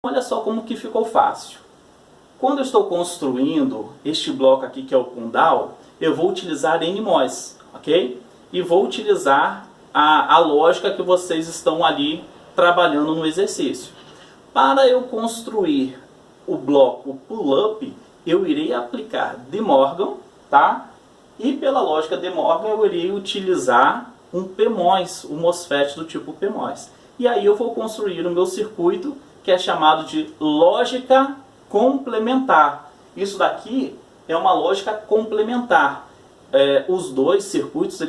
Olha só como que ficou fácil. Quando eu estou construindo este bloco aqui, que é o Pundal, eu vou utilizar NMOS, ok? E vou utilizar a lógica que vocês estão ali trabalhando no exercício. Para eu construir o bloco Pull-Up, eu irei aplicar De Morgan, tá? E pela lógica De Morgan, eu irei utilizar um PMOS, um MOSFET do tipo PMOS. E aí eu vou construir o meu circuito, que é chamado de lógica complementar. Isso daqui é uma lógica complementar. Os dois circuitos,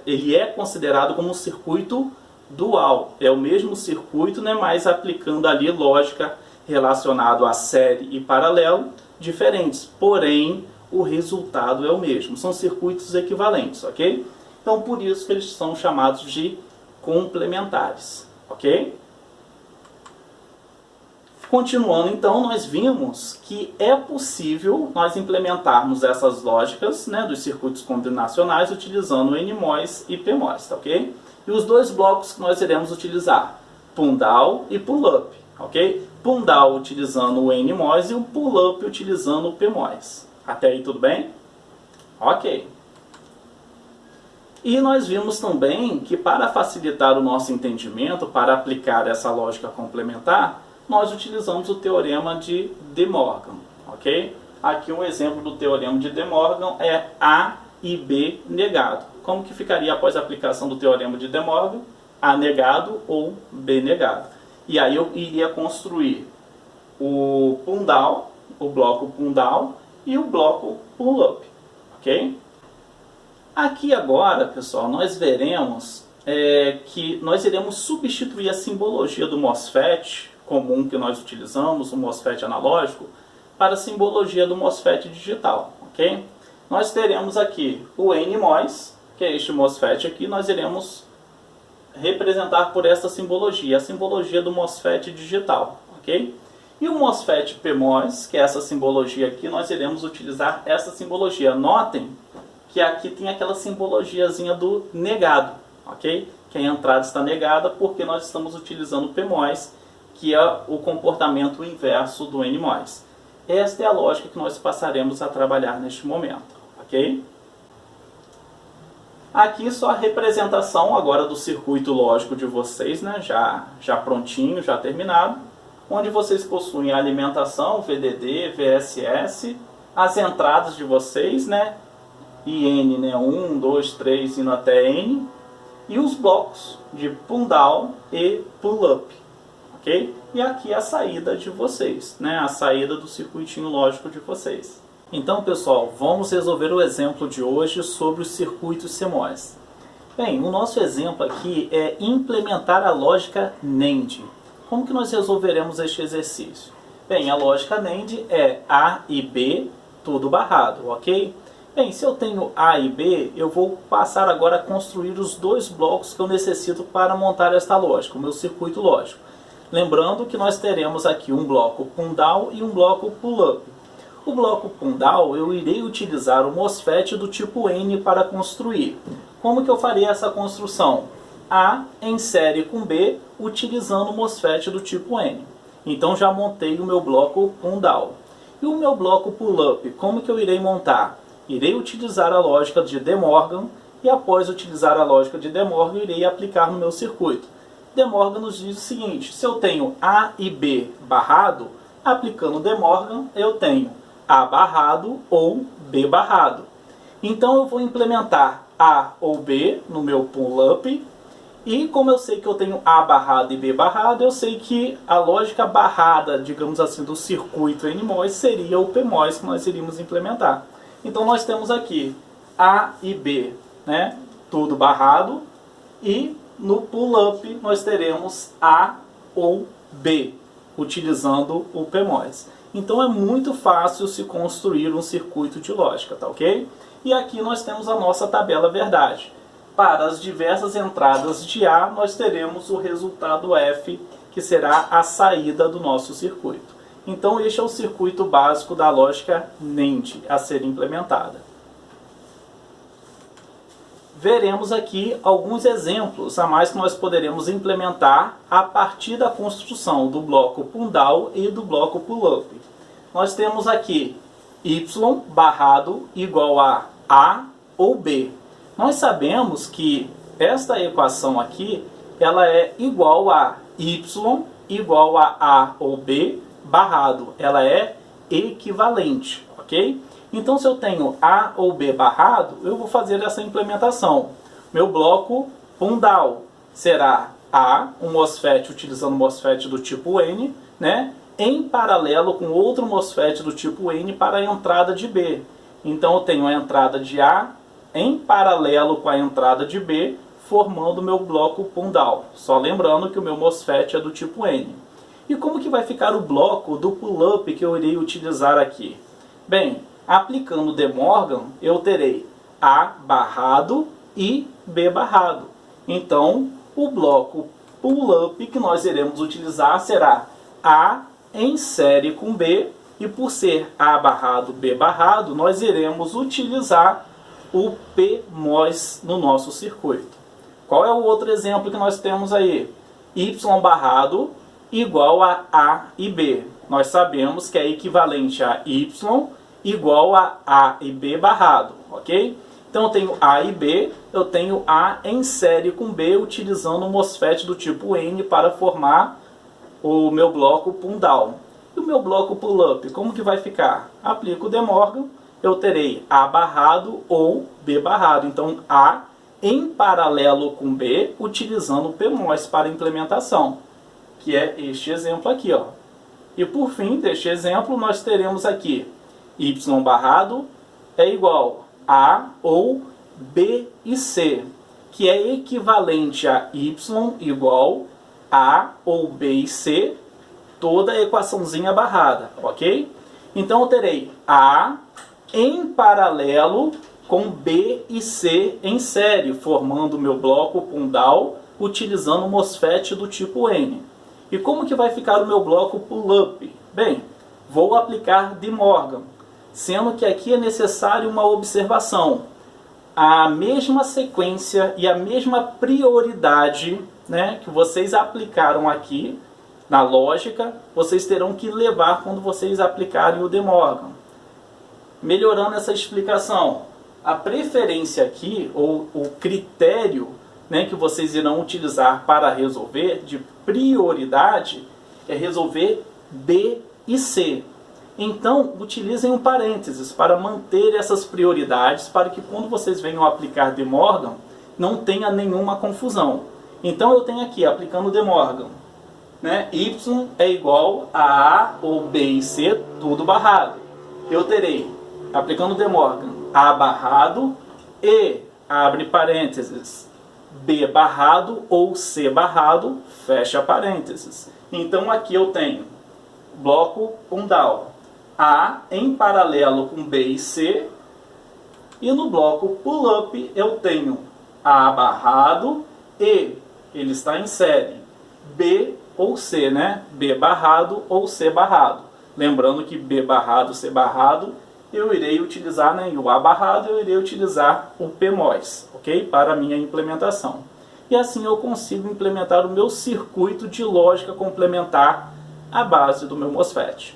ele é considerado como um circuito dual. É o mesmo circuito, né, mas aplicando ali lógica relacionada a série e paralelo, diferentes. Porém, o resultado é o mesmo. São circuitos equivalentes, ok? Então, por isso que eles são chamados de complementares, ok? Continuando, então, nós vimos que é possível nós implementarmos essas lógicas, né, dos circuitos combinacionais utilizando o NMOS e PMOS, tá, ok? E os dois blocos que nós iremos utilizar, Pundal e Pull-Up, ok? Pundal utilizando o NMOS e o Pull-Up utilizando o PMOS. Até aí tudo bem? Ok. E nós vimos também que para facilitar o nosso entendimento, para aplicar essa lógica complementar, nós utilizamos o teorema de De Morgan, ok? Aqui um exemplo do teorema de De Morgan é A e B negado. Como que ficaria após a aplicação do teorema de De Morgan? A negado ou B negado. E aí eu iria construir o Pundal, o bloco Pundal e o bloco Pull-Up, ok? Aqui agora, pessoal, nós veremos que nós iremos substituir a simbologia do MOSFET comum que nós utilizamos, o MOSFET analógico, para a simbologia do MOSFET digital, ok? Nós teremos aqui o NMOS, que é este MOSFET aqui, nós iremos representar por essa simbologia, a simbologia do MOSFET digital, ok? E o MOSFET PMOS, que é essa simbologia aqui, nós iremos utilizar essa simbologia. Notem que aqui tem aquela simbologiazinha do negado, ok? Que a entrada está negada porque nós estamos utilizando o PMOS, que é o comportamento inverso do NMOS. Esta é a lógica que nós passaremos a trabalhar neste momento, ok? Aqui só a representação agora do circuito lógico de vocês, né? já prontinho, já terminado, onde vocês possuem a alimentação, VDD, VSS, as entradas de vocês, né? IN, né? 1, 2, 3, indo até N, e os blocos de Pundal e Pull-Up. Okay? E aqui a saída de vocês, né? A saída do circuitinho lógico de vocês. Então, pessoal, vamos resolver o exemplo de hoje sobre os circuitos CMOS. Bem, o nosso exemplo aqui é implementar a lógica NAND. Como que nós resolveremos este exercício? Bem, a lógica NAND é A e B, tudo barrado, ok? Bem, se eu tenho A e B, eu vou passar agora a construir os dois blocos que eu necessito para montar esta lógica, o meu circuito lógico. Lembrando que nós teremos aqui um bloco Pundal e um bloco Pull-Up. O bloco Pundal eu irei utilizar o MOSFET do tipo N para construir. Como que eu faria essa construção? A em série com B, utilizando o MOSFET do tipo N. Então já montei o meu bloco Pundal. E o meu bloco Pull-Up, como que eu irei montar? Irei utilizar a lógica de De Morgan e após utilizar a lógica de De Morgan, irei aplicar no meu circuito. De Morgan nos diz o seguinte: se eu tenho A e B barrado, aplicando De Morgan, eu tenho A barrado ou B barrado. Então eu vou implementar A ou B no meu Pull-Up, e como eu sei que eu tenho A barrado e B barrado, eu sei que a lógica barrada, digamos assim, do circuito NMOS seria o PMOS que nós iríamos implementar. Então nós temos aqui A e B, né? Tudo barrado, e no Pull-Up nós teremos A ou B, utilizando o PMOS. Então é muito fácil se construir um circuito de lógica, tá ok? E aqui nós temos a nossa tabela verdade. Para as diversas entradas de A, nós teremos o resultado F, que será a saída do nosso circuito. Então este é o circuito básico da lógica NAND a ser implementada. veremos aqui alguns exemplos a mais que nós poderemos implementar a partir da construção do bloco pull-down e do bloco pull-up. Nós temos aqui y barrado igual a ou b. Nós sabemos que esta equação aqui ela é igual a y igual a ou b barrado. Ela é equivalente, ok? Então, se eu tenho A ou B barrado, eu vou fazer essa implementação. Meu bloco pull-down será A, um MOSFET utilizando MOSFET do tipo N, né, em paralelo com outro MOSFET do tipo N para a entrada de B. Então, eu tenho a entrada de A em paralelo com a entrada de B, formando o meu bloco pull-down. Só lembrando que o meu MOSFET é do tipo N. E como que vai ficar o bloco do pull-up que eu irei utilizar aqui? Bem, aplicando De Morgan, eu terei A barrado e B barrado. Então, o bloco pull-up que nós iremos utilizar será A em série com B, e por ser A barrado, B barrado, nós iremos utilizar o PMOS no nosso circuito. Qual é o outro exemplo que nós temos aí? Y barrado igual a A e B. Nós sabemos que é equivalente a Y igual a e B barrado, ok? Então eu tenho A e B, eu tenho A em série com B, utilizando um MOSFET do tipo N para formar o meu bloco pull-down. E o meu bloco pull-up, como que vai ficar? Aplico o De Morgan, eu terei A barrado ou B barrado. Então A em paralelo com B, utilizando o PMOS para implementação, que é este exemplo aqui, ó. E por fim deste exemplo, nós teremos aqui Y barrado é igual a ou B e C, que é equivalente a Y igual a ou B e C, toda a equaçãozinha barrada, ok? Então eu terei A em paralelo com B e C em série, formando o meu bloco pull-down, utilizando o MOSFET do tipo N. E como que vai ficar o meu bloco pull-up? Bem, vou aplicar De Morgan, sendo que aqui é necessário uma observação. A mesma sequência e a mesma prioridade, né, que vocês aplicaram aqui na lógica, vocês terão que levar quando vocês aplicarem o De Morgan. Melhorando essa explicação, a preferência aqui, ou o critério, né, que vocês irão utilizar para resolver de prioridade, é resolver B e C. Então, utilizem um parênteses para manter essas prioridades, para que quando vocês venham aplicar De Morgan, não tenha nenhuma confusão. Então, eu tenho aqui, aplicando De Morgan, né, Y é igual a ou B e C, tudo barrado. Eu terei, aplicando De Morgan, A barrado e, abre parênteses, B barrado ou C barrado, fecha parênteses. Então, aqui eu tenho bloco pull-down, A em paralelo com B e C, e no bloco pull-up eu tenho A barrado e, ele está em série, B ou C, né? B barrado ou C barrado. Lembrando que B barrado, C barrado, eu irei utilizar, né, o A barrado, eu irei utilizar o PMOS, ok? Para a minha implementação. E assim eu consigo implementar o meu circuito de lógica complementar à base do meu MOSFET.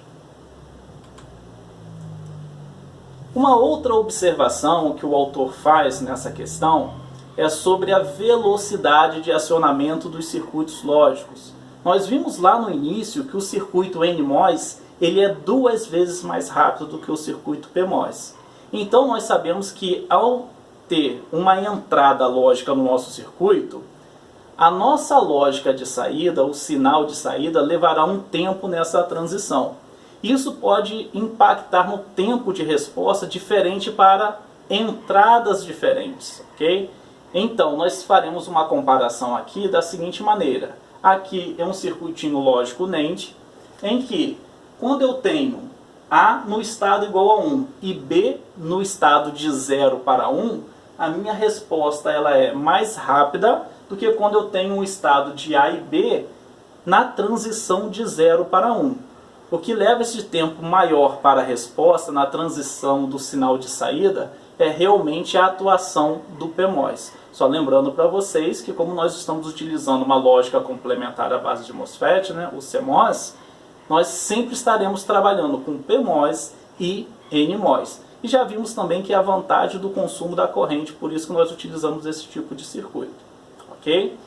Uma outra observação que o autor faz nessa questão é sobre a velocidade de acionamento dos circuitos lógicos. Nós vimos lá no início que o circuito NMOS ele é 2 vezes mais rápido do que o circuito PMOS. Então nós sabemos que ao ter uma entrada lógica no nosso circuito, a nossa lógica de saída, o sinal de saída, levará um tempo nessa transição. Isso pode impactar no tempo de resposta diferente para entradas diferentes, ok? Então, nós faremos uma comparação aqui da seguinte maneira. Aqui é um circuitinho lógico NAND, em que, quando eu tenho A no estado igual a 1 e B no estado de 0 para 1, a minha resposta ela é mais rápida do que quando eu tenho um estado de A e B na transição de 0 para 1. O que leva esse tempo maior para a resposta na transição do sinal de saída é realmente a atuação do PMOS. Só lembrando para vocês que como nós estamos utilizando uma lógica complementar à base de MOSFET, né, o CMOS, nós sempre estaremos trabalhando com PMOS e NMOS. E já vimos também que é a vantagem do consumo da corrente, por isso que nós utilizamos esse tipo de circuito. Ok?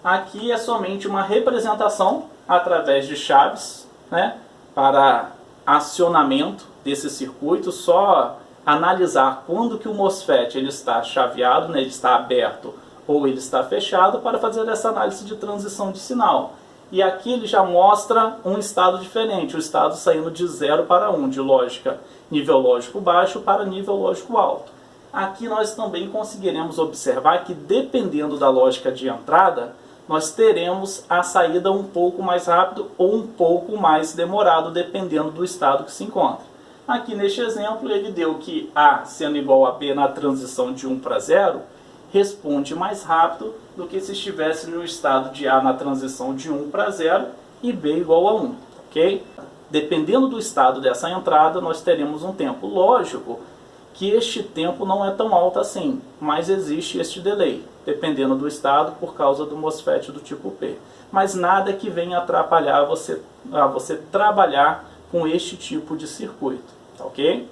Aqui é somente uma representação através de chaves, né, para acionamento desse circuito, só analisar quando que o MOSFET ele está chaveado, né, ele está aberto ou ele está fechado, para fazer essa análise de transição de sinal. E aqui ele já mostra um estado diferente, o estado saindo de 0 para 1, de lógica nível lógico baixo para nível lógico alto. Aqui nós também conseguiremos observar que dependendo da lógica de entrada, nós teremos a saída um pouco mais rápido ou um pouco mais demorado, dependendo do estado que se encontra. Aqui neste exemplo ele deu que A sendo igual a B na transição de 1 para 0, responde mais rápido do que se estivesse no estado de A na transição de 1 para 0 e B igual a 1, ok? Dependendo do estado dessa entrada, nós teremos um tempo. Lógico que este tempo não é tão alto assim, mas existe este delay, dependendo do estado, por causa do MOSFET do tipo P. Mas nada que venha atrapalhar você trabalhar com este tipo de circuito, tá ok?